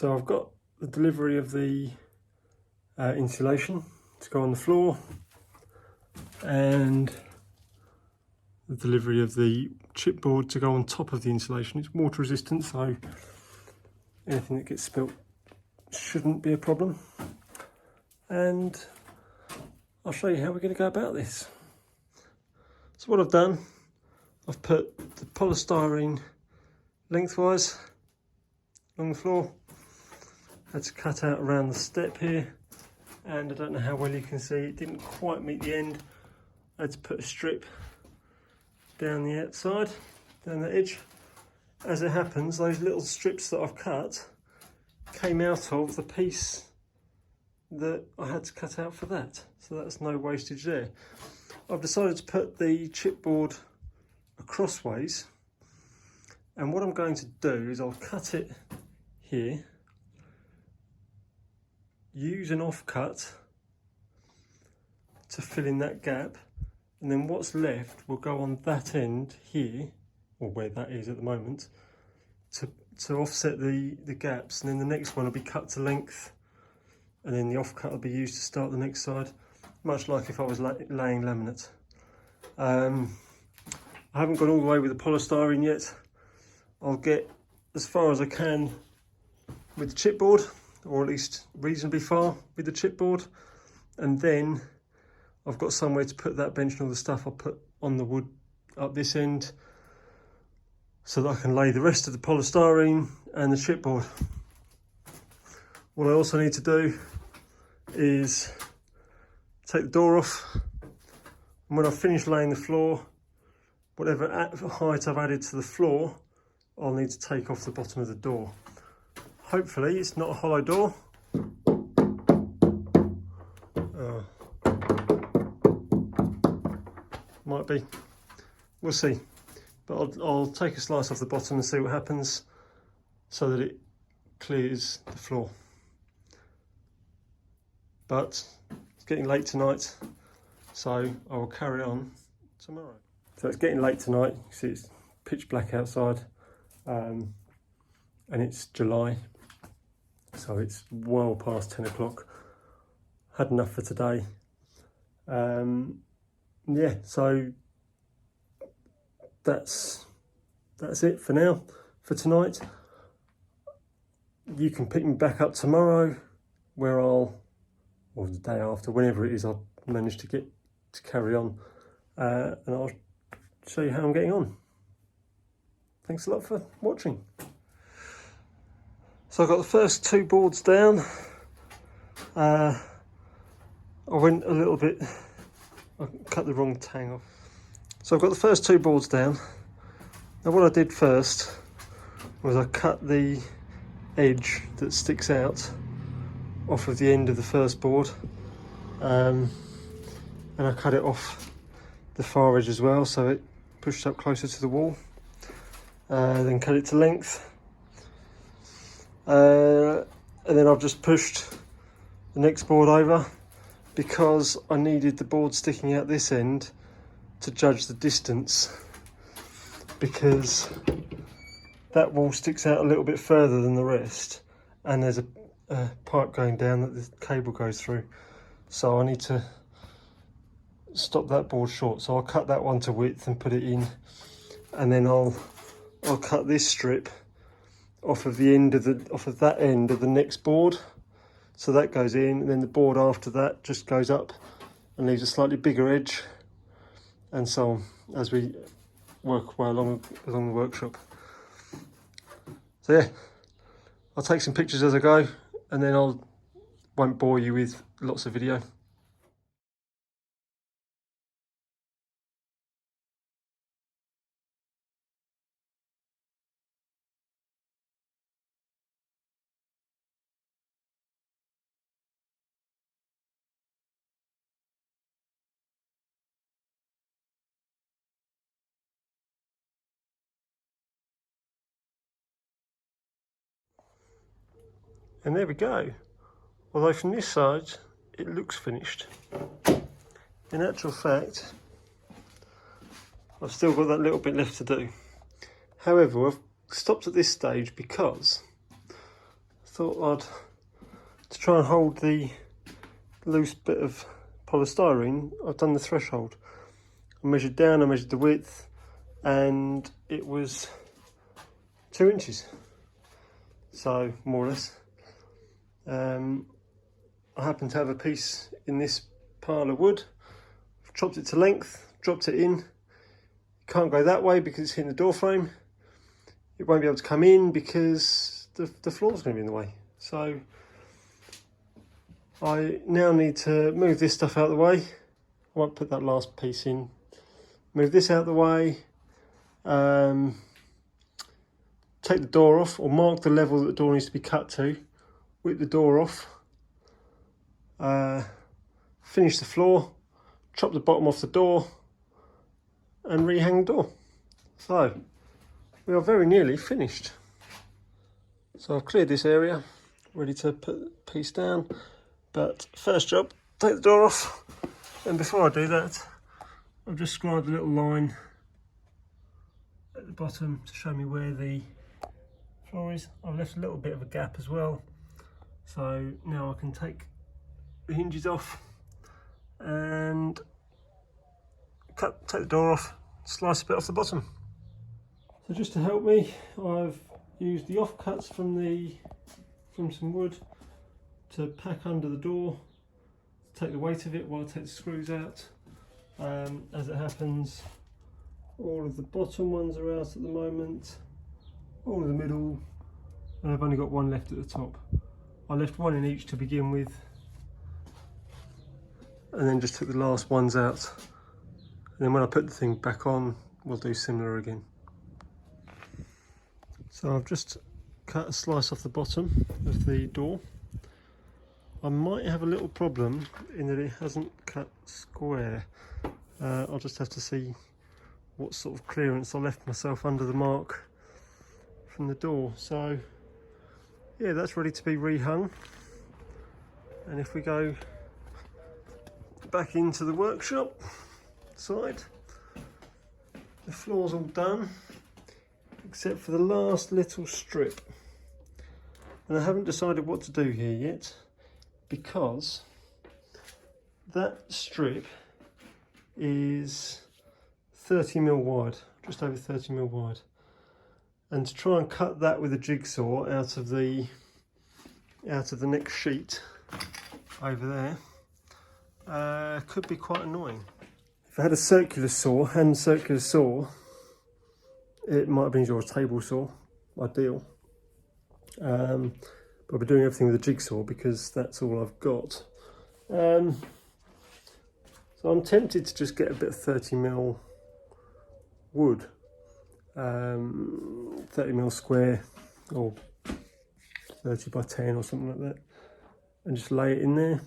So I've got the delivery of the insulation to go on the floor and the delivery of the chipboard to go on top of the insulation. It's water resistant, so anything that gets spilt shouldn't be a problem. And I'll show you how we're going to go about this. So what I've done, I've put the polystyrene lengthwise along the floor. Had to cut out around the step here, and I don't know how well you can see, it didn't quite meet the end. I had to put a strip down the outside, down the edge. As it happens, those little strips that I've cut came out of the piece that I had to cut out for that. So that's no wastage there. I've decided to put the chipboard crossways, and what I'm going to do is I'll cut it here, use an offcut to fill in that gap, and then what's left will go on that end here, or where that is at the moment, to offset the gaps, and then the next one will be cut to length, and then the offcut will be used to start the next side, much like if I was laying laminate. I haven't gone all the way with the polystyrene yet. I'll get as far as I can with the chipboard, or at least reasonably far with the chipboard, and then I've got somewhere to put that bench and all the stuff I'll put on the wood up this end, so that I can lay the rest of the polystyrene and the chipboard. What I also need to do is take the door off, and when I've finished laying the floor, whatever height I've added to the floor, I'll need to take off the bottom of the door. Hopefully it's not a hollow door. Might be, we'll see. But I'll take a slice off the bottom and see what happens, so that it clears the floor. But it's getting late tonight, so I will carry on tomorrow. So it's getting late tonight. You see it's pitch black outside, and it's July, so it's well past 10 o'clock. Had enough for today. Yeah, so that's it for now, for tonight. You can pick me back up tomorrow, where or the day after, whenever it is I'll manage to get to carry on, and I'll show you how I'm getting on. Thanks a lot for watching. So I've got the first two boards down. I went a little bit, I cut the wrong tang off. So I've got the first two boards down. Now what I did first was I cut the edge that sticks out off of the end of the first board, and I cut it off the far edge as well, so it pushed up closer to the wall. Then cut it to length, and then I've just pushed the next board over, because I needed the board sticking out this end to judge the distance, because that wall sticks out a little bit further than the rest, and there's a pipe going down that the cable goes through, so I need to stop that board short. So I'll cut that one to width and put it in, and then I'll cut this strip off of the end of that end of the next board, so that goes in, and then the board after that just goes up and leaves a slightly bigger edge, and so on, as we work way along the workshop. So yeah, I'll take some pictures as I go, and then won't bore you with lots of video. And there we go. Although from this side, it looks finished. In actual fact, I've still got that little bit left to do. However, I've stopped at this stage because thought to try and hold the loose bit of polystyrene, I've done the threshold. I measured down, I measured the width, and it was 2 inches. So, more or less. I happen to have a piece in this pile of wood. I've chopped it to length, dropped it in. Can't go that way because it's hitting the door frame. It won't be able to come in because the floor's going to be in the way. So I now need to move this stuff out of the way. I won't put that last piece in. Move this out of the way. Take the door off, or mark the level that the door needs to be cut to. Whip the door off. Finish the floor. Chop the bottom off the door. And rehang the door. So we are very nearly finished. So I've cleared this area, ready to put the piece down. But first job, take the door off. And before I do that, I've just scribed a little line at the bottom to show me where the floor is. I've left a little bit of a gap as well. So now I can take the hinges off and take the door off, slice a bit off the bottom. So just to help me, I've used the offcuts from some wood to pack under the door, to take the weight of it while I take the screws out. As it happens, all of the bottom ones are out at the moment, all of the middle, and I've only got one left at the top. I left one in each to begin with, and then just took the last ones out. And then when I put the thing back on, we'll do similar again. So I've just cut a slice off the bottom of the door. I might have a little problem in that it hasn't cut square. I'll just have to see what sort of clearance I left myself under the mark from the door. So yeah, that's ready to be rehung. And if we go back into the workshop side, the floor's all done except for the last little strip, and I haven't decided what to do here yet because that strip is 30mm wide, just over 30mm wide, and to try and cut that with a jigsaw out of the next sheet over there could be quite annoying. If I had a circular saw, hand circular saw, it might have been your table saw, ideal. But I'll be doing everything with a jigsaw because that's all I've got. So I'm tempted to just get a bit of 30mm wood, 30mm square or 30 by 10 or something like that, and just lay it in there.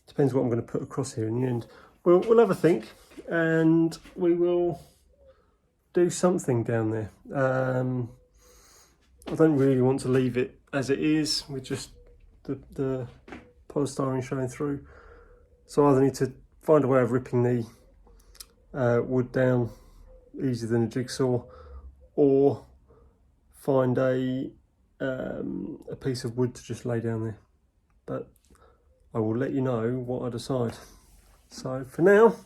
Depends what I'm going to put across here in the end. We'll have a think and we will do something down there. I don't really want to leave it as it is with just the polystyrene showing through. So I either need to find a way of ripping the wood down easier than a jigsaw, or find a piece of wood to just lay down there. But I will let you know what I decide. So for now,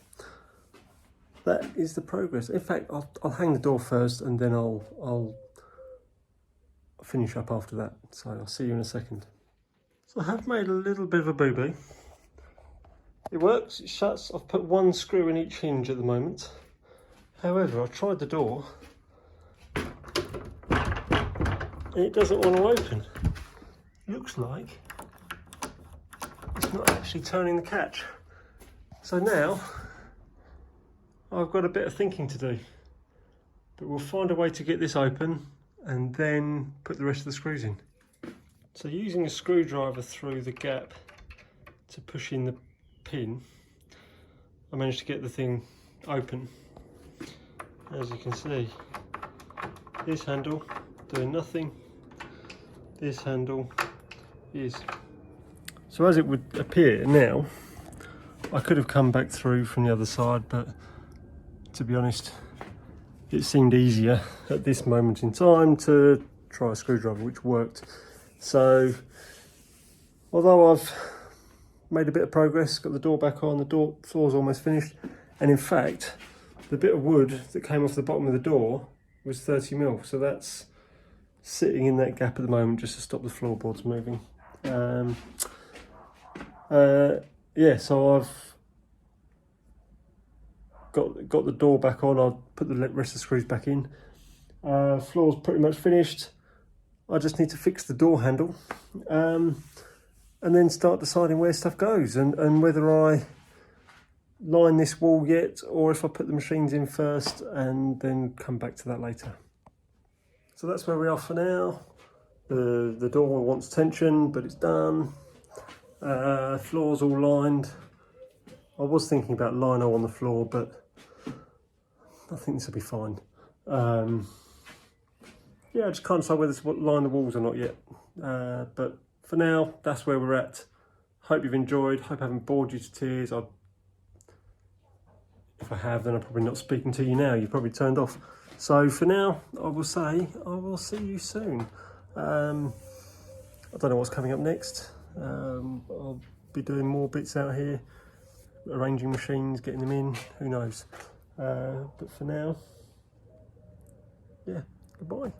that is the progress. In fact, I'll hang the door first and then I'll finish up after that. So I'll see you in a second. So I have made a little bit of a boo-boo. It works, it shuts. I've put one screw in each hinge at the moment. However, I tried the door and it doesn't want to open. Looks like it's not actually turning the catch. So now I've got a bit of thinking to do, but we'll find a way to get this open and then put the rest of the screws in. So using a screwdriver through the gap to push in the pin, I managed to get the thing open. As you can see, this handle doing nothing, this handle is. So as it would appear now, I could have come back through from the other side, but to be honest, it seemed easier at this moment in time to try a screwdriver, which worked. So although I've made a bit of progress, got the door back on, the floor's almost finished, and in fact the bit of wood that came off the bottom of the door was 30mm, so that's sitting in that gap at the moment just to stop the floorboards moving. Yeah, so I've got the door back on. I'll put the rest of the screws back in. Floor's pretty much finished. I just need to fix the door handle, and then start deciding where stuff goes, and whether I line this wall yet, or if I put the machines in first and then come back to that later. So that's where we are for now. The door wants tension, but it's done. Floor's all lined. I was thinking about lino on the floor, but I think this will be fine. Yeah, I just can't decide whether to line the walls or not yet. But for now, that's where we're at. Hope you've enjoyed. Hope I haven't bored you to tears. If I have, then I'm probably not speaking to you now. You've probably turned off. So for now, I will say I will see you soon. I don't know what's coming up next. I'll be doing more bits out here, arranging machines, getting them in, who knows. But for now, yeah, goodbye.